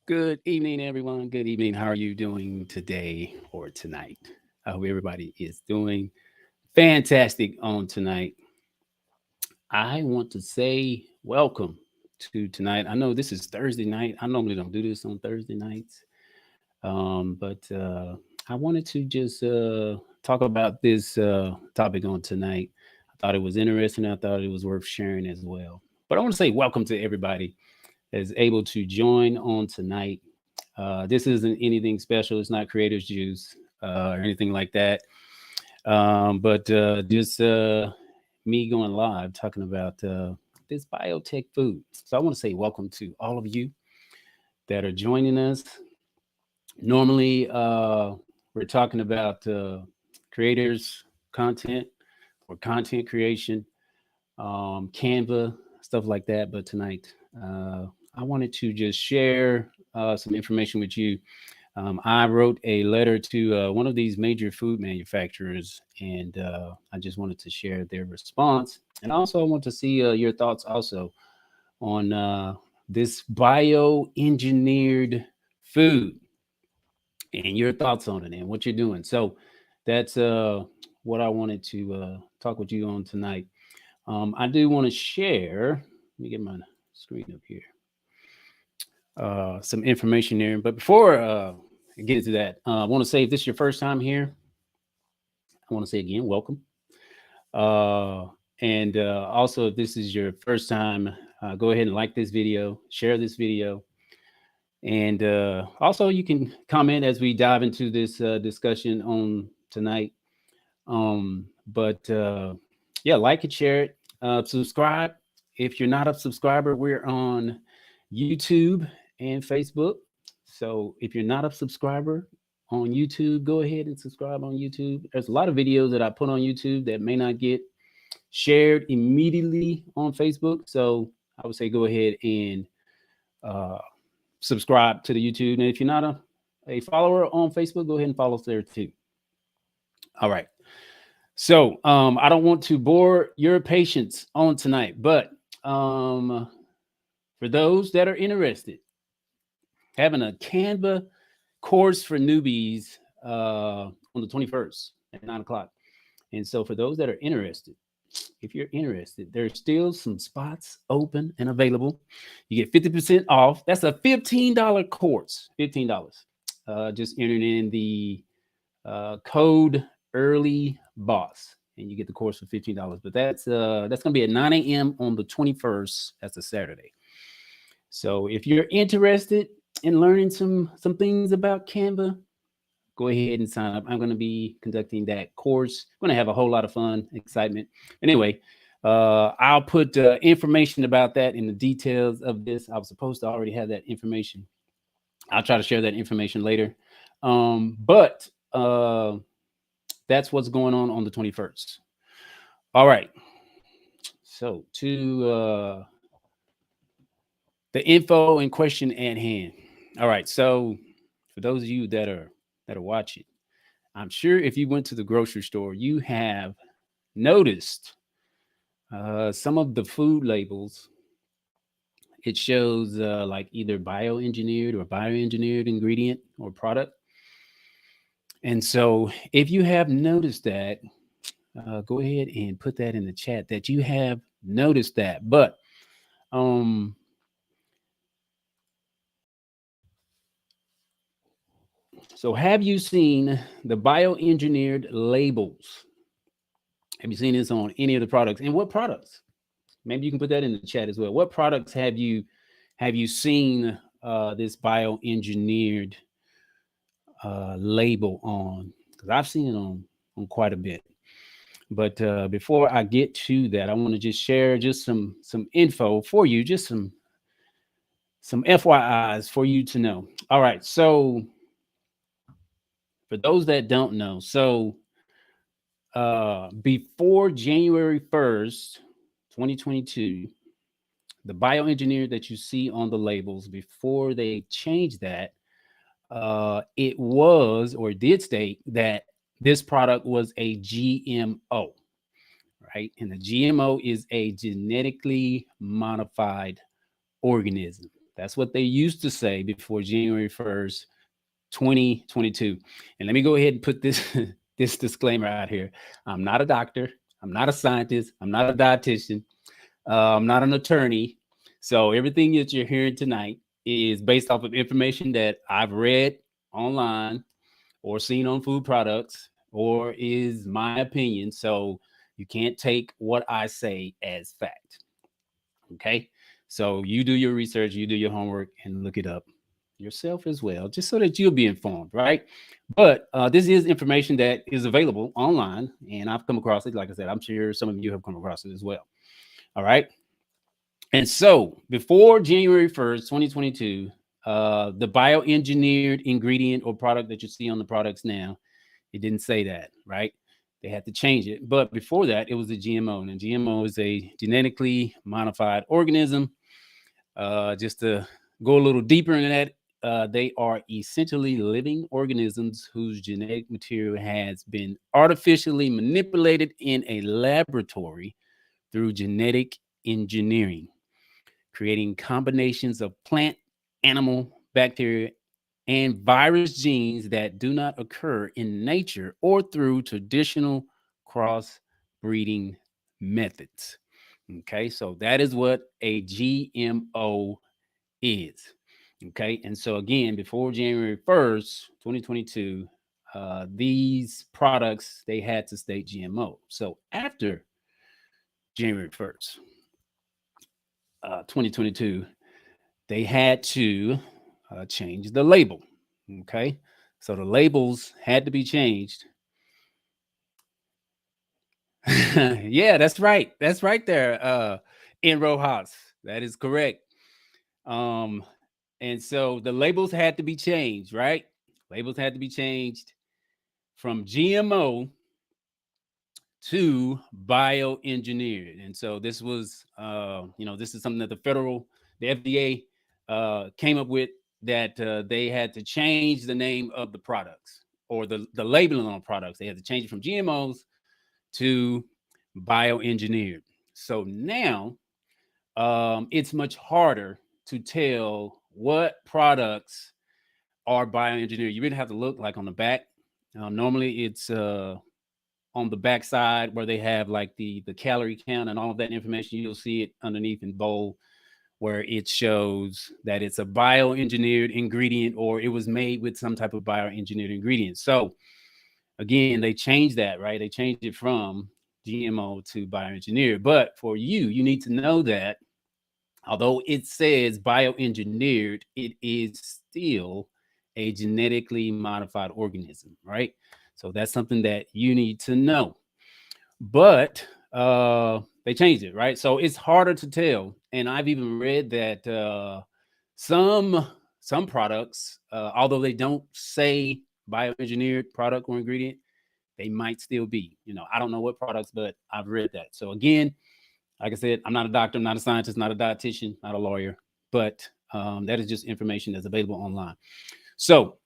Good evening, everyone. Good evening. How are you doing today or tonight? I hope everybody is doing fantastic on tonight. I want to say welcome to tonight. I know this is Thursday night. I normally don't do this on Thursday nights, but I wanted to just talk about this topic on tonight. I thought it was interesting. I thought it was worth sharing as well. But I want to say welcome to everybody that is able to join on tonight. This isn't anything special. It's not Creator's Juice or anything like that. But just me going live talking about this biotech food. So I want to say welcome to all of you that are joining us. Normally, we're talking about creators, content or content creation, Canva, stuff like that. But tonight, I wanted to just share some information with you. I wrote a letter to one of these major food manufacturers, and I just wanted to share their response. And also, I want to see your thoughts also on this bioengineered food and your thoughts on it and what you're doing. So that's what I wanted to talk with you on tonight. I do want to share. Let me get my screen up here. Some information there. But before I get into that, I want to say if this is your first time here, I want to say again, welcome. Uh, and also, if this is your first time, go ahead and like this video, share this video. And also, you can comment as we dive into this discussion on tonight. But yeah, like it, share it, subscribe. If you're not a subscriber, we're on YouTube and Facebook. So if you're not a subscriber on YouTube, go ahead and subscribe on YouTube. There's a lot of videos that I put on YouTube that may not get shared immediately on Facebook. So I would say go ahead and uh, subscribe to the YouTube. And if you're not a follower on Facebook, go ahead and follow us there too. All right. So I don't want to bore your patience on tonight, but for those that are interested, having a Canva course for newbies on the 21st at 9 o'clock. And so for those that are interested, if you're interested, there's still some spots open and available. You get 50% off. That's a $15 course, $15. Just entering in the code early boss and you get the course for $15. But that's gonna be at 9 a.m. on the 21st. That's a Saturday. So if you're interested in learning some things about Canva, go ahead and sign up. I'm going to be conducting that course. I'm going to have a whole lot of fun, excitement. Anyway, I'll put information about that in the details of this. I was supposed to already have that information. I'll try to share that information later. But that's what's going on the 21st. All right. So to the info and question at hand. All right. So for those of you that are watching, I'm sure if you went to the grocery store, you have noticed some of the food labels. It shows like either bioengineered or bioengineered ingredient or product. And so if you have noticed that, go ahead and put that in the chat that you have noticed that. But um, so have you seen the bioengineered labels? Have you seen this on any of the products? And what products? Maybe you can put that in the chat as well. What products have you seen this bioengineered label on? Because I've seen it on quite a bit. But before I get to that, I want to just share just some info for you, just some FYIs for you to know. All right, so for those that don't know, so before January 1st, 2022, the bioengineered that you see on the labels, before they changed that, it was or did state that this product was a GMO, right? And the GMO is a genetically modified organism. That's what they used to say before January 1st, 2022. And let me go ahead and put this this disclaimer out here. I'm not a doctor. I'm not a scientist. I'm not a dietitian. I'm not an attorney. So everything that you're hearing tonight is based off of information that I've read online or seen on food products or is my opinion. So you can't take what I say as fact. Okay. So you do your research, you do your homework, and look it up yourself as well, just so that you'll be informed, right? But this is information that is available online, and I've come across it. Like I said, I'm sure some of you have come across it as well. All right. And so before January 1st, 2022, the bioengineered ingredient or product that you see on the products now, it didn't say that, right? They had to change it. But before that, it was a GMO. And a GMO is a genetically modified organism. Just to go a little deeper into that, they are essentially living organisms whose genetic material has been artificially manipulated in a laboratory through genetic engineering, creating combinations of plant, animal, bacteria, and virus genes that do not occur in nature or through traditional cross breeding methods. Okay, so that is what a GMO is. Okay, and so again, before January 1st, 2022, these products they had to state GMO. So after January 1st, 2022, they had to change the label. Okay. So the labels had to be changed. Yeah, that's right. That's right there. In Rojas. That is correct. Um, and so the labels had to be changed, right? Labels had to be changed from GMO to bioengineered. And so this was this is something that the FDA came up with, that they had to change the name of the products, or the labeling on products. They had to change it from GMOs to bioengineered. So now it's much harder to tell what products are bioengineered. You really have to look like on the back. Normally it's on the back side where they have like the calorie count and all of that information. You'll see it underneath in bold, where it shows that it's a bioengineered ingredient, or it was made with some type of bioengineered ingredient. So again, they changed that, right? They changed it from GMO to bioengineered. But for you, you need to know that although it says bioengineered, it is still a genetically modified organism, right? So that's something that you need to know. But they changed it, right? So it's harder to tell. And I've even read that some some products, although they don't say bioengineered product or ingredient, they might still be. I don't know what products, but I've read that. So again, like I said, I'm not a doctor, I'm not a scientist, not a dietitian, not a lawyer, but that is just information that's available online. So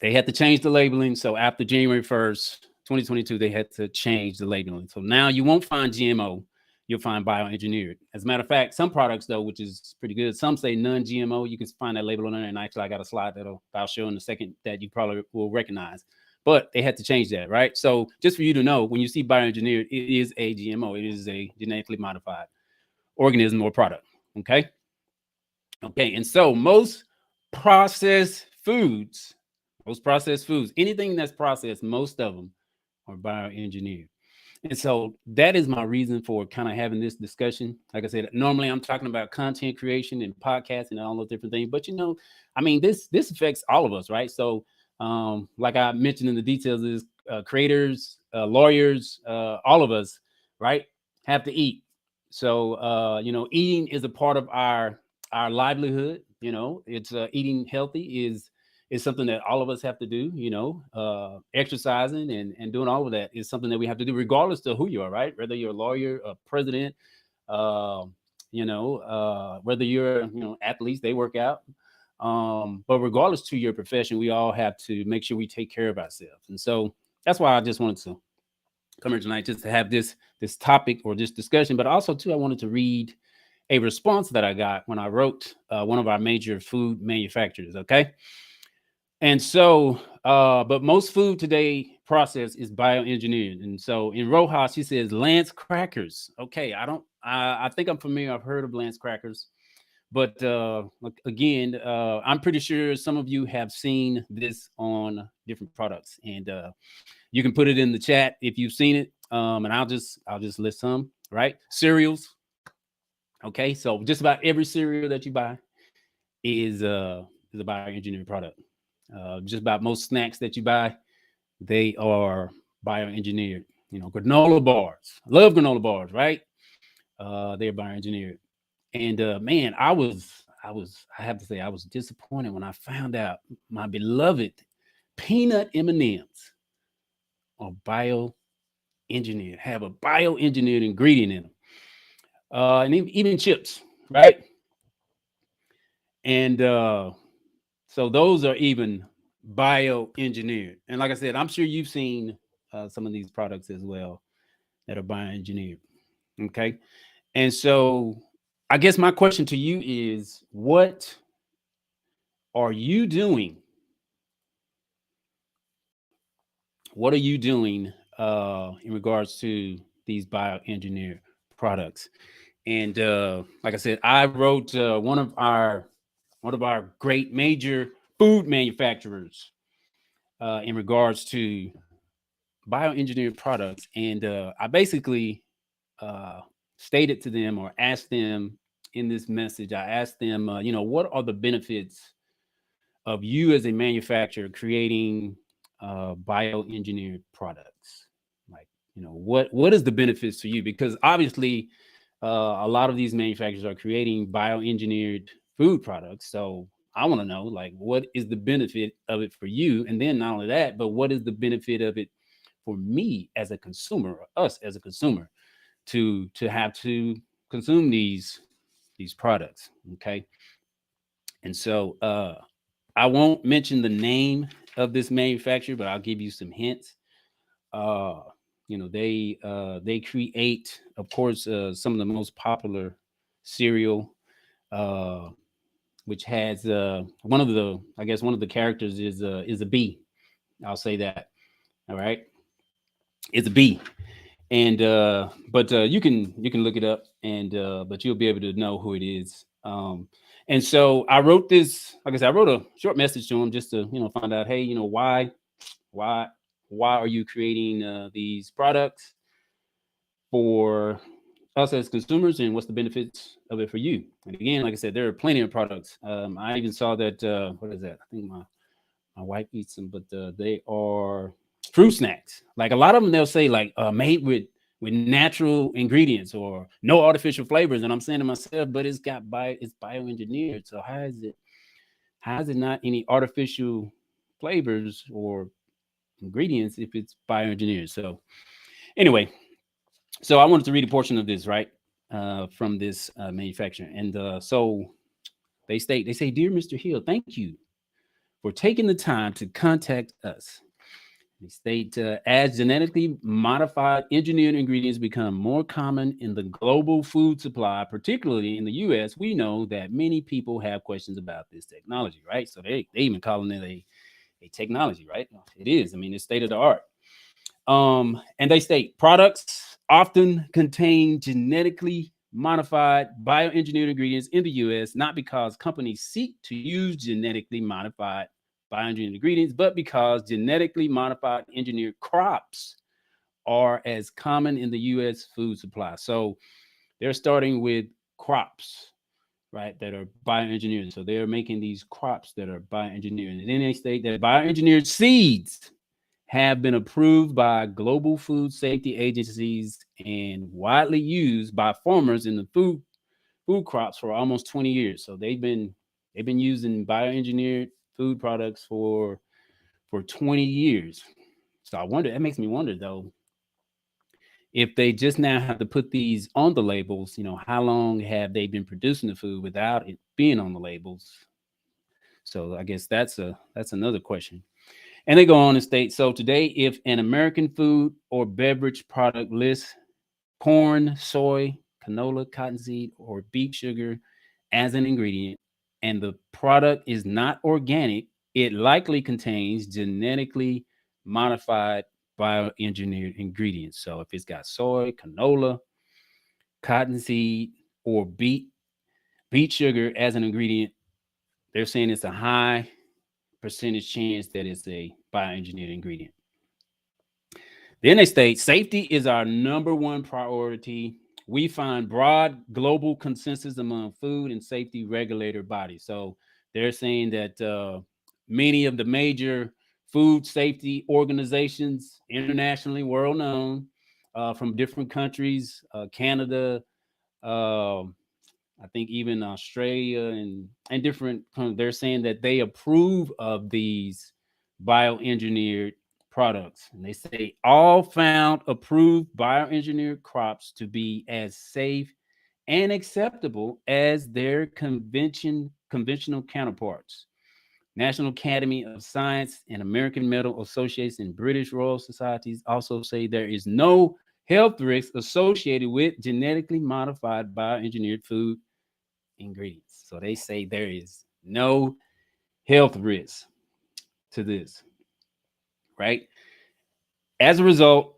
they had to change the labeling. So after January 1st, 2022, they had to change the labeling. So now you won't find GMO, you'll find bioengineered. As a matter of fact, some products, though, which is pretty good, some say non-GMO. You can find that label on there. And actually, I got a slide I'll show in a second that you probably will recognize. But they had to change that, right? So just for you to know, when you see bioengineered, it is a GMO. It is a genetically modified organism or product. Okay. Okay. And so processed foods, most processed foods, anything that's processed, most of them are bioengineered. And so that is my reason for kind of having this discussion. Like I said, normally I'm talking about content creation and podcasting and all those different things. But I mean, this affects all of us, right? So like I mentioned in the details, is creators, lawyers, all of us, right, have to eat. So eating is a part of our livelihood. It's eating healthy is something that all of us have to do. Exercising and doing all of that is something that we have to do, regardless of who you are, right? Whether you're a lawyer, a president, uh, whether you're athletes, they work out. But regardless to your profession, we all have to make sure we take care of ourselves. And so that's why I just wanted to come here tonight, just to have this topic or this discussion. But also too, I wanted to read a response that I got when I wrote one of our major food manufacturers. Okay. And so, but most food today processed is bioengineered. And so in Rojas, he says Lance crackers. Okay. I think I'm familiar. I've heard of Lance crackers. But again, I'm pretty sure some of you have seen this on different products, and you can put it in the chat if you've seen it. And I'll just list some. Right, cereals. Okay, so just about every cereal that you buy is a bioengineered product. Just about most snacks that you buy, they are bioengineered. Granola bars. I love granola bars, right? They're bioengineered. And man, I have to say, I was disappointed when I found out my beloved peanut M&Ms are bioengineered, have a bioengineered ingredient in them, and even chips, right? And so those are even bioengineered. And like I said, I'm sure you've seen some of these products as well that are bioengineered. Okay, and so I guess my question to you is, what are you doing? What are you doing in regards to these bioengineered products? And like I said, I wrote one of our great major food manufacturers in regards to bioengineered products, and I basically uh, stated to them or asked them in this message. I asked them, what are the benefits of you as a manufacturer creating bioengineered products? Like, what is the benefits to you? Because obviously, a lot of these manufacturers are creating bioengineered food products. So I want to know, like, what is the benefit of it for you? And then not only that, but what is the benefit of it for me as a consumer, or us as a consumer, to have to consume these products? Okay, and so I won't mention the name of this manufacturer, but I'll give you some hints. Uh, they create, of course, some of the most popular cereal, uh, which has one of the characters is a bee. I'll say that. All right, it's a bee, and but you can look it up, and but you'll be able to know who it is. And so I wrote this. Like I said, I wrote a short message to him just to find out, hey, why why are you creating these products for us as consumers, and what's the benefits of it for you? And again, like I said, there are plenty of products. I even saw that what is that? I think my wife eats them, but they are fruit snacks. Like a lot of them, they'll say like made with natural ingredients or no artificial flavors. And I'm saying to myself, but it's bioengineered. So how is it not any artificial flavors or ingredients if it's bioengineered? So anyway, so I wanted to read a portion of this, right, from this manufacturer. And so they say, dear Mr. Hill, thank you for taking the time to contact us. They state, as genetically modified engineered ingredients become more common in the global food supply, particularly in the US, we know that many people have questions about this technology, right? So they even calling it a technology, right? It is. I mean, it's state of the art. And they state products often contain genetically modified bioengineered ingredients in the US, not because companies seek to use genetically modified bioengineered ingredients, but because genetically modified engineered crops are as common in the US food supply. So they're starting with crops, right, that are bioengineered. So they're making these crops that are bioengineered. And then they state that bioengineered seeds have been approved by global food safety agencies and widely used by farmers in the food crops for almost 20 years. So they've been using bioengineered food products for 20 years. So that makes me wonder though, if they just now have to put these on the labels, how long have they been producing the food without it being on the labels? So I guess that's another question. And they go on and state, so today, if an American food or beverage product lists corn, soy, canola, cottonseed, or beet sugar as an ingredient, and the product is not organic, it likely contains genetically modified bioengineered ingredients. So if it's got soy, canola, cottonseed, or beet sugar as an ingredient, they're saying it's a high percentage chance that it's a bioengineered ingredient. Then they state safety is our number one priority. We find broad global consensus among food and safety regulator bodies. So they're saying that many of the major food safety organizations, internationally world known, from different countries, Canada, uh, I think even Australia and different, they're saying that they approve of these bioengineered products. And they say all found approved bioengineered crops to be as safe and acceptable as their conventional counterparts. National Academy of Science and American Medical Association and British Royal Societies also say there is no health risk associated with genetically modified bioengineered food ingredients. So they say there is no health risk to this, right? As a result,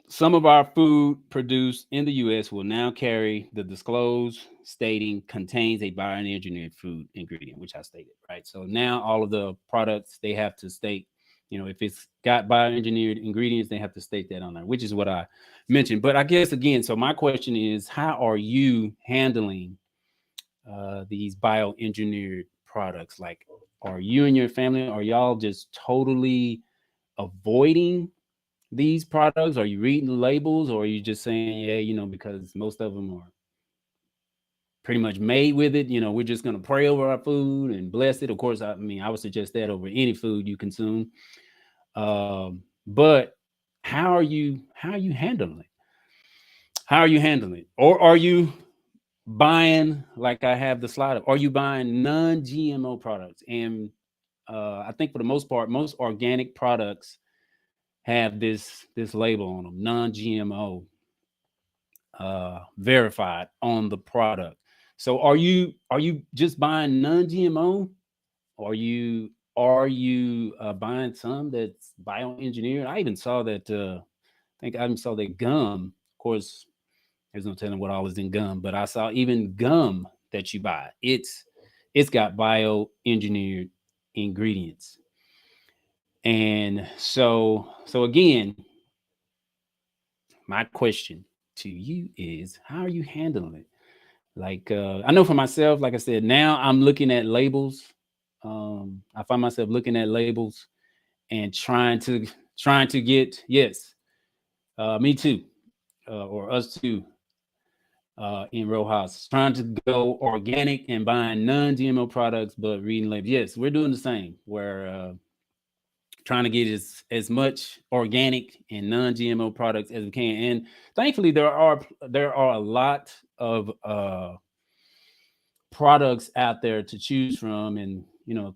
some of our food produced in the US will now carry the disclosed stating contains a bioengineered food ingredient, which I stated, right? So now all of the products they have to state, if it's got bioengineered ingredients, they have to state that on there, which is what I mentioned. But I guess again, so my question is, how are you handling these bioengineered products? Like, are you and your family, are y'all just totally avoiding these products? Are you reading the labels, or are you just saying, yeah, because most of them are pretty much made with it, we're just going to pray over our food and bless it? Of course, I mean, I would suggest that over any food you consume. But how are you handling it? How are you handling it? Or are you buying, like I have the slide up, are you buying non-GMO products? And I think for the most part, most organic products have this label on them, non-GMO, verified on the product. So are you just buying non-GMO? Are you buying some that's bioengineered? I even saw that. I think I even saw that gum. Of course, there's no telling what all is in gum, but I saw even gum that you buy. It's got bioengineered ingredients. And so again, my question to you is, how are you handling it? Like, I know for myself, like I said, now I'm looking at labels. I find myself looking at labels and trying to get, yes, me too, or us too, in Rojas, trying to go organic and buying non-GMO products, but reading labels. Yes, we're doing the same. We're trying to get as much organic and non-GMO products as we can. And thankfully, there are a lot of products out there to choose from. And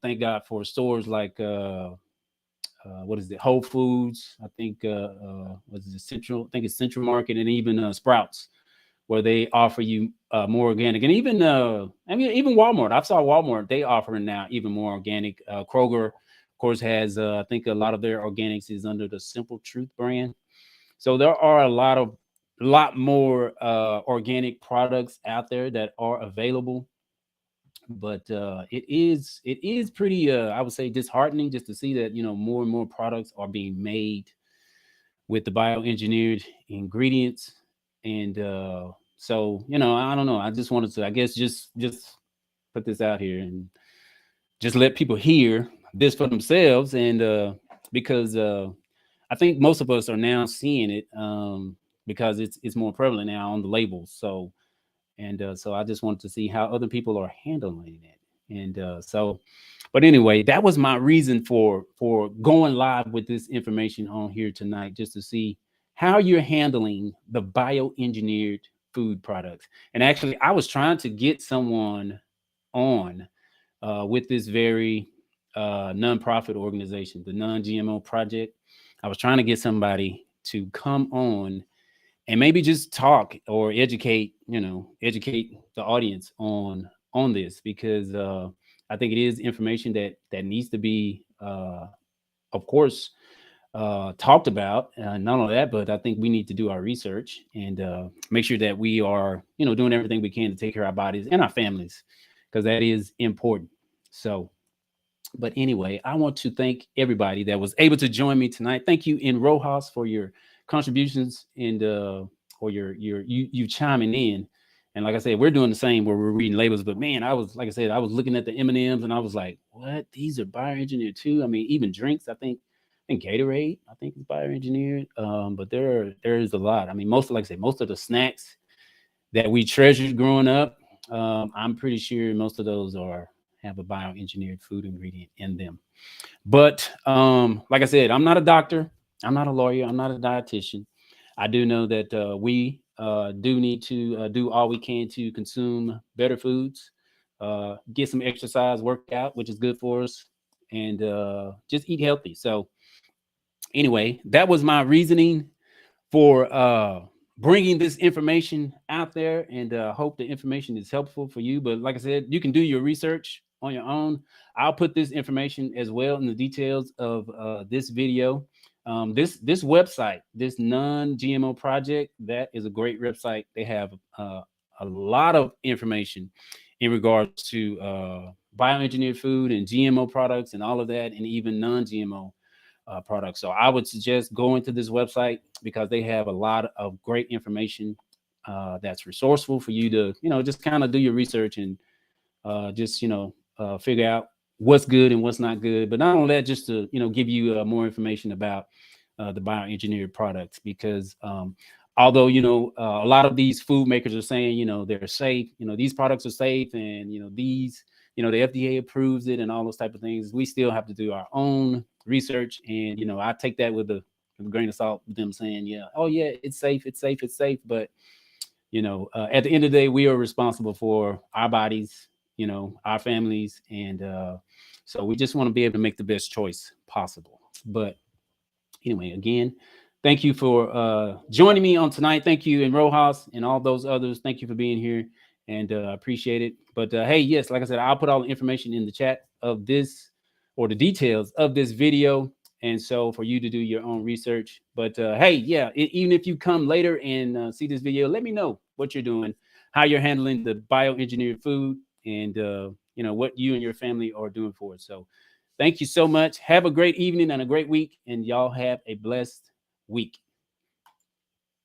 thank God for stores like what is it, Whole Foods. I think what is it, Central? I think it's Central Market, and even Sprouts, where they offer you more organic. And even even Walmart. I saw Walmart, they offering now even more organic. Kroger, of course, has I think a lot of their organics is under the Simple Truth brand. So there are a lot more organic products out there that are available. But it is pretty, I would say, disheartening just to see that more and more products are being made with the bioengineered ingredients. And so I don't know, I just wanted to, I guess, just put this out here and just let people hear this for themselves. And because I think most of us are now seeing it, because it's more prevalent now on the labels. So I just wanted to see how other people are handling it. And but anyway, that was my reason for going live with this information on here tonight, just to see how you're handling the bioengineered food products. And actually, I was trying to get someone on with this very nonprofit organization, the Non-GMO Project. I was trying to get somebody to come on and maybe just talk or educate, educate the audience on this, because I think it is information that needs to be, of course, talked about. Not only that, but I think we need to do our research and make sure that we are, doing everything we can to take care of our bodies and our families, because that is important. So, but anyway, I want to thank everybody that was able to join me tonight. Thank you, in Rojas, for your contributions and or you chiming in. And like I said, we're doing the same where we're reading labels. But man, I was, like I said, I was looking at the M&Ms and I was like, what? These are bioengineered too. I mean, even drinks. I think Gatorade, I think is bioengineered. But there is a lot. I mean, like I said, most of the snacks that we treasured growing up, I'm pretty sure most of those have a bioengineered food ingredient in them. But like I said, I'm not a doctor, I'm not a lawyer, I'm not a dietitian. I do know that we do need to do all we can to consume better foods, get some exercise, work out, which is good for us, and just eat healthy. So anyway, that was my reasoning for bringing this information out there, and hope the information is helpful for you. But like I said, you can do your research on your own. I'll put this information as well in the details of this video. This website, this non-GMO project, that is a great website. They have a lot of information in regards to bioengineered food and GMO products and all of that, and even non-GMO products. So I would suggest going to this website because they have a lot of great information that's resourceful for you to, just kind of do your research and just, figure out what's good and what's not good. But not only that, just to, give you more information about the bioengineered products, because although, a lot of these food makers are saying, they're safe, these products are safe, and, these, the FDA approves it and all those type of things, we still have to do our own research. And, I take that with a grain of salt, with them saying, yeah, oh yeah, it's safe, it's safe, it's safe. But, at the end of the day, we are responsible for our bodies, our families. And so we just want to be able to make the best choice possible. But anyway, again, thank you for joining me on tonight. Thank you, in Rojas and all those others. Thank you for being here, and appreciate it. But hey, yes, like I said, I'll put all the information in the chat of this, or the details of this video, and so for you to do your own research. But hey, yeah, even if you come later and see this video, let me know what you're doing, how you're handling the bioengineered food, and what you and your family are doing for it. So thank you so much. Have a great evening and a great week, and y'all have a blessed week.